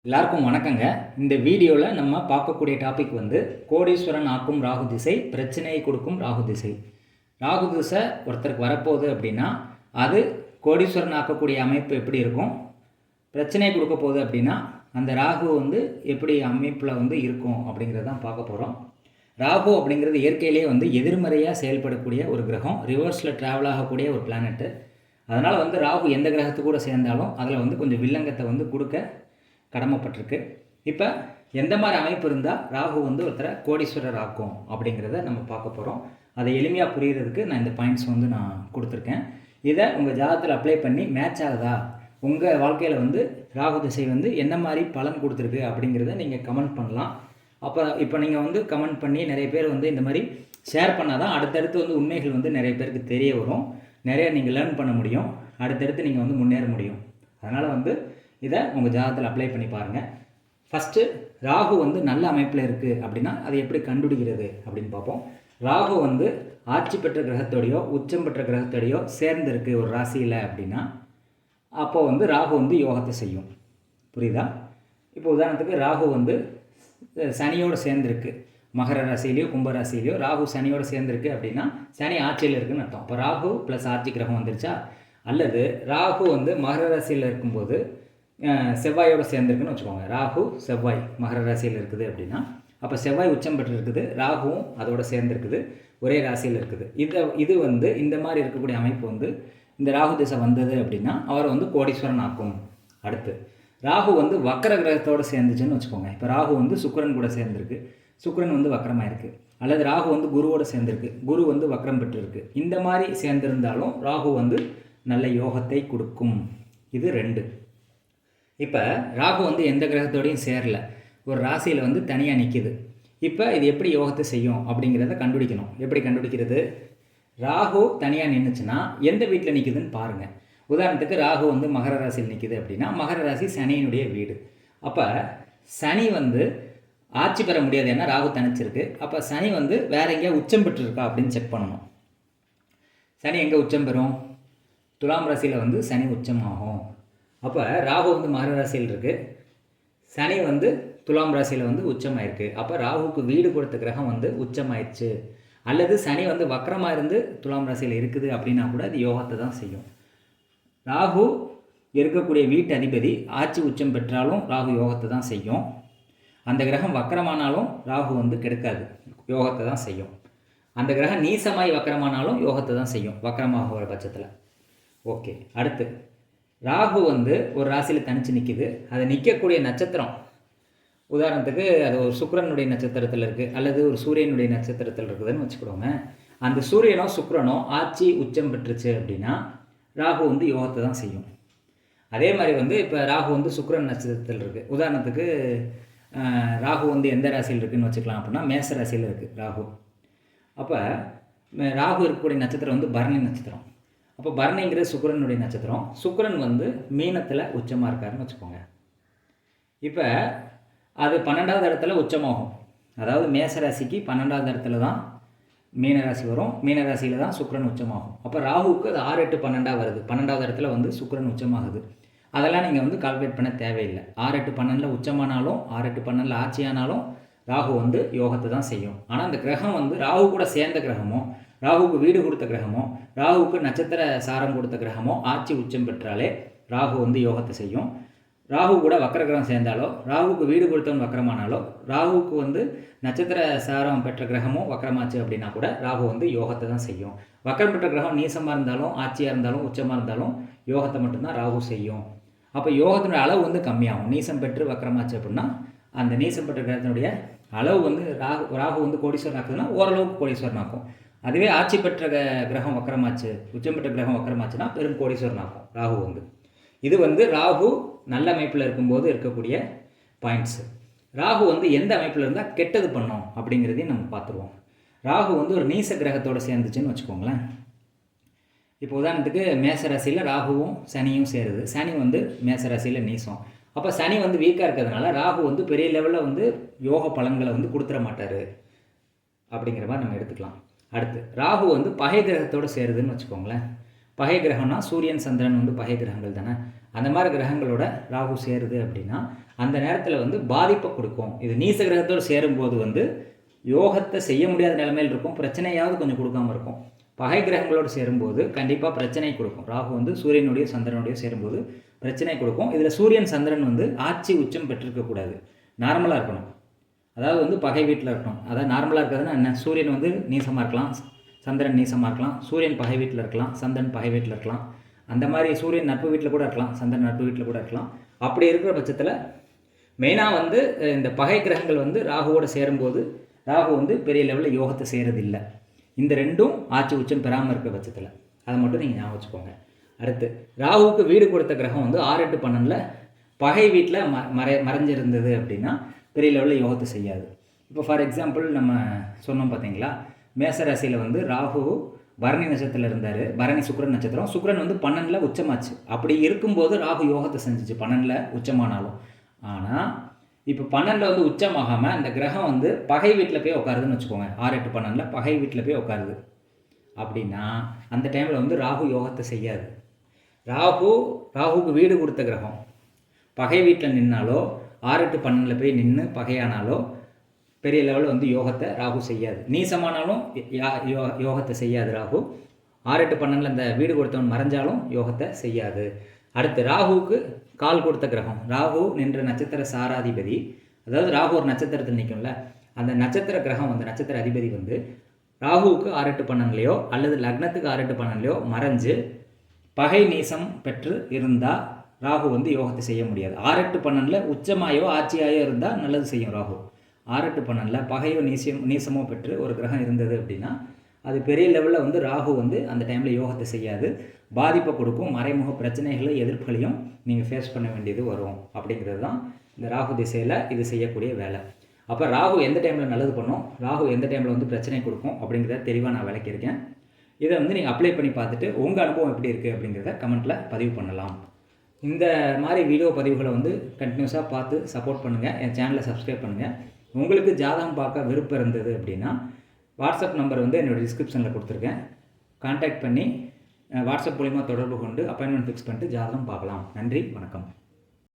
எல்லாருக்கும் வணக்கங்க. இந்த வீடியோவில் நம்ம பார்க்கக்கூடிய டாபிக் வந்து கோடீஸ்வரன் ஆக்கும் ராகு திசை, பிரச்சனையை கொடுக்கும் ராகு திசை. ராகு திசை ஒருத்தருக்கு வரப்போகுது அப்படின்னா அது கோடீஸ்வரன் ஆக்கக்கூடிய அமைப்பு எப்படி இருக்கும், பிரச்சனை கொடுக்க போகுது அப்படின்னா அந்த ராகு வந்து எப்படி அமைப்பில் வந்து இருக்கும் அப்படிங்கிறதான் பார்க்க போகிறோம். ராகு அப்படிங்கிறது இயற்கையிலேயே வந்து எதிர்மறையாக செயல்படக்கூடிய ஒரு கிரகம், ரிவர்ஸில் ட்ராவல் ஆகக்கூடிய ஒரு பிளானெட்டு. அதனால் வந்து ராகு எந்த கிரகத்து கூட சேர்ந்தாலும் அதில் வந்து கொஞ்சம் வில்லங்கத்தை வந்து கொடுக்க கடமைப்பட்டிருக்கு. இப்போ எந்த மாதிரி அமைப்பு இருந்தால் ராகு வந்து ஒருத்தரை கோடீஸ்வரர் ஆக்கும் அப்படிங்கிறத நம்ம பார்க்க போகிறோம். அதை எளிமையாக புரிகிறதுக்கு நான் இந்த பாயிண்ட்ஸ் வந்து நான் கொடுத்துருக்கேன். இதை உங்கள் ஜாதகத்தில் அப்ளை பண்ணி மேட்ச் ஆகுதா, உங்கள் வாழ்க்கையில் வந்து ராகு திசை வந்து என்ன மாதிரி பலன் கொடுத்துருக்கு அப்படிங்கிறத நீங்கள் கமெண்ட் பண்ணலாம். இப்போ நீங்கள் வந்து கமெண்ட் பண்ணி நிறைய பேர் வந்து இந்த மாதிரி ஷேர் பண்ணால் தான் அடுத்தடுத்து வந்து உண்மைகள் வந்து நிறைய பேருக்கு தெரிய வரும், நிறைய நீங்கள் லேர்ன் பண்ண முடியும், அடுத்தடுத்து நீங்கள் வந்து முன்னேற முடியும். அதனால் வந்து இதை உங்கள் ஜாதகத்தில் அப்ளை பண்ணி பாருங்கள். ஃபஸ்ட்டு ராகு வந்து நல்ல அமைப்பில் இருக்குது அப்படின்னா அதை எப்படி கண்டுபிடிக்கிறது அப்படின்னு பார்ப்போம். ராகு வந்து ஆட்சி பெற்ற கிரகத்தோடையோ உச்சம் பெற்ற கிரகத்தோடையோ சேர்ந்துருக்கு ஒரு ராசியில் அப்படின்னா அப்போது வந்து ராகு வந்து யோகத்தை செய்யும். புரியுதா? இப்போ உதாரணத்துக்கு ராகு வந்து சனியோடு சேர்ந்துருக்கு, மகர ராசியிலையோ கும்ப ராசியிலையோ ராகு சனியோடு சேர்ந்துருக்கு அப்படின்னா சனி ஆட்சியில் இருக்குதுன்னு அர்த்தம். இப்போ ராகு ப்ளஸ் ஆட்சி கிரகம் வந்துருச்சா? அல்லது ராகு வந்து மகர ராசியில் இருக்கும்போது செவ்வாயோடு சேர்ந்துருக்குன்னு வச்சுக்கோங்க. ராகு செவ்வாய் மகர ராசியில் இருக்குது அப்படின்னா அப்போ செவ்வாய் உச்சம் பெற்று இருக்குது, ராகுவும் அதோடு சேர்ந்துருக்குது, ஒரே ராசியில் இருக்குது. இது வந்து இந்த மாதிரி இருக்கக்கூடிய அமைப்பு வந்து இந்த ராகு திசை வந்தது அப்படின்னா அவரை வந்து கோடீஸ்வரன் ஆக்கும். அடுத்து ராகு வந்து வக்கர கிரகத்தோடு சேர்ந்துச்சுன்னு வச்சுக்கோங்க. இப்போ ராகு வந்து சுக்கிரன் கூட சேர்ந்துருக்கு, சுக்கிரன் வந்து வக்கரமாக இருக்குது. அல்லது ராகு வந்து குருவோடு சேர்ந்துருக்கு, குரு வந்து வக்கரம் பெற்றிருக்கு. இந்த மாதிரி சேர்ந்திருந்தாலும் ராகு வந்து நல்ல யோகத்தை கொடுக்கும். இது 2. இப்போ ராகு வந்து எந்த கிரகத்தோடையும் சேரல, ஒரு ராசியில் வந்து தனியாக நிற்கிது. இப்போ இது எப்படி யோகத்தை செய்யும் அப்படிங்கிறத கண்டுபிடிக்கணும். எப்படி கண்டுபிடிக்கிறது? ராகு தனியாக நின்றுச்சுன்னா எந்த வீட்டில் நிற்குதுன்னு பாருங்கள். உதாரணத்துக்கு ராகு வந்து மகர ராசியில் நிற்கிது அப்படின்னா மகர ராசி சனியினுடைய வீடு. அப்போ சனி வந்து ஆட்சி பெற முடியாது, ஏன்னா ராகு தனிச்சிருக்கு. அப்போ சனி வந்து வேற எங்கேயா உச்சம் பெற்றிருக்கா அப்படின்னு செக் பண்ணணும். சனி எங்கே உச்சம் பெறும்? துலாம் ராசியில் வந்து சனி உச்சமாகும். அப்போ ராகு வந்து மகர ராசியில் இருக்குது, சனி வந்து துலாம் ராசியில் வந்து உச்சமாயிருக்கு. அப்போ ராகுக்கு வீடு கொடுத்த கிரகம் வந்து உச்சமாயிடுச்சு. அல்லது சனி வந்து வக்கரமாக இருந்து துலாம் ராசியில் இருக்குது அப்படின்னா கூட அது யோகத்தை தான் செய்யும். ராகு இருக்கக்கூடிய வீட்டு அதிபதி ஆட்சி உச்சம் பெற்றாலும் ராகு யோகத்தை தான் செய்யும். அந்த கிரகம் வக்கரமானாலும் ராகு வந்து கெடுக்காது, யோகத்தை தான் செய்யும். அந்த கிரகம் நீசமாய் வக்கரமானாலும் யோகத்தை தான் செய்யும், வக்கரமாக ஒரு பட்சத்தில். ஓகே, அடுத்து ராகு வந்து ஒரு ராசியில் தனித்து நிற்கிது. அது நிற்கக்கூடிய நட்சத்திரம் உதாரணத்துக்கு அது ஒரு சுக்கிரனுடைய நட்சத்திரத்தில் இருக்குது, அல்லது ஒரு சூரியனுடைய நட்சத்திரத்தில் இருக்குதுன்னு வச்சுக்கிடுவோங்க. அந்த சூரியனோ சுக்கிரனோ ஆட்சி உச்சம் பெற்றுச்சு அப்படின்னா ராகு வந்து யோகத்தை தான் செய்யும். அதே மாதிரி வந்து இப்போ ராகு வந்து சுக்கிரன் நட்சத்திரத்தில் இருக்குது. உதாரணத்துக்கு ராகு வந்து எந்த ராசியில் இருக்குதுன்னு வச்சுக்கலாம் அப்படின்னா மேச ராசியில் இருக்குது ராகு. அப்போ ராகு இருக்கக்கூடிய நட்சத்திரம் வந்து பரணி நட்சத்திரம். அப்போ பரணிங்கிறது சுக்கிரனுடைய நட்சத்திரம். சுக்கிரன் வந்து மீனத்தில் உச்சமாக இருக்காருன்னு வச்சுக்கோங்க. இப்போ அது 12வது இடத்துல உச்சமாகும். அதாவது மேசராசிக்கு 12வது இடத்துல தான் மீனராசி வரும், மீனராசியில் தான் சுக்கிரன் உச்சமாகும். அப்போ ராகுவுக்கு அது 6, 8, 12 வருது. 12வது இடத்துல வந்து சுக்கிரன் உச்சமாகுது. அதெல்லாம் நீங்கள் வந்து கால்குலேட் பண்ண தேவையில்லை. 6, 8, 12 உச்சமானாலும் 6, 8, 12 ஆட்சியானாலும் ராகு வந்து யோகத்தை தான் செய்யும். ஆனால் அந்த கிரகம் வந்து ராகு கூட சேர்ந்த கிரகமோ, ராகுவுக்கு வீடு கொடுத்த கிரகமோ, ராகுவுக்கு நட்சத்திர சாரம் கொடுத்த கிரகமோ ஆட்சி உச்சம் பெற்றாலே ராகு வந்து யோகத்தை செய்யும். ராகு கூட வக்கர கிரகம் சேர்ந்தாலோ, ராகுவுக்கு வீடு கொடுத்தவன் வக்கரமானாலோ, ராகுவுக்கு வந்து நட்சத்திர சாரம் பெற்ற கிரகமோ வக்கரமாச்சு அப்படின்னா கூட ராகு வந்து யோகத்தை தான் செய்யும். வக்கரம் பெற்ற கிரகம் நீசமாக இருந்தாலும் ஆட்சியாக இருந்தாலும் உச்சமாக இருந்தாலும் யோகத்தை மட்டும்தான் ராகு செய்யும். அப்போ யோகத்தினுடைய அளவு வந்து கம்மியாகும். நீசம் பெற்று வக்கரமாச்சு அப்படின்னா அந்த நீசம் பெற்ற கிரகத்தினுடைய அளவு வந்து ராகு வந்து கோடீஸ்வரன் ஆக்குதுன்னா ஓரளவுக்கு கோடீஸ்வரன் ஆக்கும். அதுவே ஆட்சி பெற்ற கிரகம் வக்கரமாச்சு, உச்சம் பெற்ற கிரகம் வக்கரமாச்சுன்னா பெரும் கோடீஸ்வரன் ஆகும் ராகு வந்து. இது வந்து ராகு நல்ல அமைப்பில் இருக்கும்போது இருக்கக்கூடிய பாயிண்ட்ஸு. ராகு வந்து எந்த அமைப்பில் இருந்தால் கெட்டது பண்ணோம் அப்படிங்கிறதையும் நம்ம பார்த்துருவோம். ராகு வந்து ஒரு நீச கிரகத்தோடு சேர்ந்துச்சுன்னு வச்சுக்கோங்களேன். இப்போ உதாரணத்துக்கு மேசராசியில் ராகுவும் சனியும் சேருது. சனி வந்து மேசராசியில் நீசம். அப்போ சனி வந்து வீக்காக இருக்கிறதுனால ராகு வந்து பெரிய லெவலில் வந்து யோக பலன்களை வந்து கொடுத்துட மாட்டார் அப்படிங்கிற மாதிரி நம்ம எடுத்துக்கலாம். அடுத்து ராகு வந்து பகை கிரகத்தோடு சேருதுன்னு வச்சுக்கோங்களேன். பகை கிரகம்னா சூரியன் சந்திரன் வந்து பகை கிரகங்கள் தானே. அந்த மாதிரி கிரகங்களோட ராகு சேருது அப்படின்னா அந்த நேரத்தில் வந்து பாதிப்பை கொடுக்கும். இது நீச கிரகத்தோடு சேரும்போது வந்து யோகத்தை செய்ய முடியாத நிலைமையில் இருக்கும், பிரச்சனையாவது கொஞ்சம் கொடுக்காமல் இருக்கும். பகை கிரகங்களோடு சேரும்போது கண்டிப்பாக பிரச்சனை கொடுக்கும். ராகு வந்து சூரியனுடைய சந்திரனுடைய சேரும்போது பிரச்சனை கொடுக்கும். இதில் சூரியன் சந்திரன் வந்து ஆட்சி உச்சம் பெற்றிருக்கக்கூடாது, நார்மலாக இருக்கணும். அதாவது வந்து பகை வீட்டில் இருக்கணும். அதாவது நார்மலாக இருக்கிறதுனா என்ன, சூரியன் வந்து நீசமாக இருக்கலாம், சந்திரன் நீசமாக இருக்கலாம், சூரியன் பகை வீட்டில் இருக்கலாம், சந்திரன் பகை வீட்டில் இருக்கலாம். அந்த மாதிரி சூரியன் நட்பு வீட்டில் கூட இருக்கலாம், சந்திரன் நட்பு வீட்டில் கூட இருக்கலாம். அப்படி இருக்கிற பட்சத்தில் மெயினாக வந்து இந்த பகை கிரகங்கள் வந்து ராகுவோடு சேரும்போது ராகு வந்து பெரிய லெவலில் யோகத்தை செய்கிறதில்லை. இந்த ரெண்டும் ஆட்சி உச்சம் பெறாமல் இருக்கிற பட்சத்தில் அதை மட்டும் நீங்கள் ஞாபகம் வச்சுக்கோங்க. அடுத்து ராகுவுக்கு வீடு கொடுத்த கிரகம் வந்து 6, 8, 12 பகை வீட்டில் மறைஞ்சிருந்தது அப்படின்னா பெரிய லெவலில் யோகத்தை செய்யாது. இப்போ ஃபார் எக்ஸாம்பிள் நம்ம சொன்னோம் பார்த்தீங்களா, மேசராசியில் வந்து ராகு பரணி நட்சத்திரத்தில் இருந்தார். பரணி சுக்கிரன் நட்சத்திரம், சுக்கிரன் வந்து 12 உச்சமாச்சு. அப்படி இருக்கும்போது ராகு யோகத்தை செஞ்சிச்சு 12 உச்சமானாலும். ஆனால் இப்போ 12 வந்து உச்சமாகாமல் அந்த கிரகம் வந்து பகை வீட்டில் போய் உட்காருதுன்னு வச்சுக்கோங்க. 6, 8, 12 பகை வீட்டில் போய் உட்காருது அப்படின்னா அந்த டைமில் வந்து ராகு யோகத்தை செய்யாது. ராகுவுக்கு வீடு கொடுத்த கிரகம் பகை வீட்டில் நின்னாலோ 6, 8, 12 போய் நின்று பகையானாலோ பெரிய லெவலில் வந்து யோகத்தை ராகு செய்யாது. நீசமானாலும் யோகத்தை செய்யாது ராகு. 6, 8, 12 அந்த வீடு கொடுத்தவன் மறைஞ்சாலும் யோகத்தை செய்யாது. அடுத்து ராகுவுக்கு கால் கொடுத்த கிரகம், ராகு நின்ற நட்சத்திர சாராதிபதி, அதாவது ராகு ஒரு நட்சத்திரத்தில் நிற்கும்ல, அந்த நட்சத்திர கிரகம் வந்து நட்சத்திர அதிபதி வந்து ராகுவுக்கு 6, 8, 12 அல்லது லக்னத்துக்கு 6, 8, 12 மறைஞ்சு பகை நீசம் பெற்று இருந்தால் ராகு வந்து யோகத்தை செய்ய முடியாது. 6, 8, 12 உச்சமாயோ ஆட்சியாயோ இருந்தால் நல்லது செய்யும் ராகு. 6, 8, 12 பகையோ நீசமோ பெற்று ஒரு கிரகம் இருந்தது அப்படின்னா அது பெரிய லெவலில் வந்து ராகு வந்து அந்த டைமில் யோகத்தை செய்யாது, பாதிப்பை கொடுக்கும். மறைமுக பிரச்சனைகளையும் எதிர்ப்புகளையும் நீங்கள் ஃபேஸ் பண்ண வேண்டியது வரும். அப்படிங்கிறது தான் இந்த ராகு திசையில் இது செய்யக்கூடிய வேலை. அப்போ ராகு எந்த டைமில் நல்லது பண்ணும், ராகு எந்த டைமில் வந்து பிரச்சனை கொடுக்கும் அப்படிங்கிறத தெளிவாக நான் விளக்கியிருக்கேன். இதை வந்து நீங்கள் அப்ளை பண்ணி பார்த்துட்டு உங்கள் அனுபவம் எப்படி இருக்குது அப்படிங்கிறத கமெண்ட்டில் பதிவு பண்ணலாம். இந்த மாதிரி வீடியோ பதிவுகளை வந்து கண்டினியூஸாக பார்த்து சப்போர்ட் பண்ணுங்கள். என் சேனலை சப்ஸ்கிரைப் பண்ணுங்கள். உங்களுக்கு ஜாதகம் பார்க்க விருப்பம் இருந்தது அப்படின்னா வாட்ஸ்அப் நம்பர் வந்து என்னோடய டிஸ்கிரிப்ஷனில் கொடுத்துருக்கேன். கான்டாக்ட் பண்ணி வாட்ஸ்அப் மூலிமா தொடர்பு கொண்டு அப்பாயின்மெண்ட் ஃபிக்ஸ் பண்ணிட்டு ஜாதகம் பார்க்கலாம். நன்றி, வணக்கம்.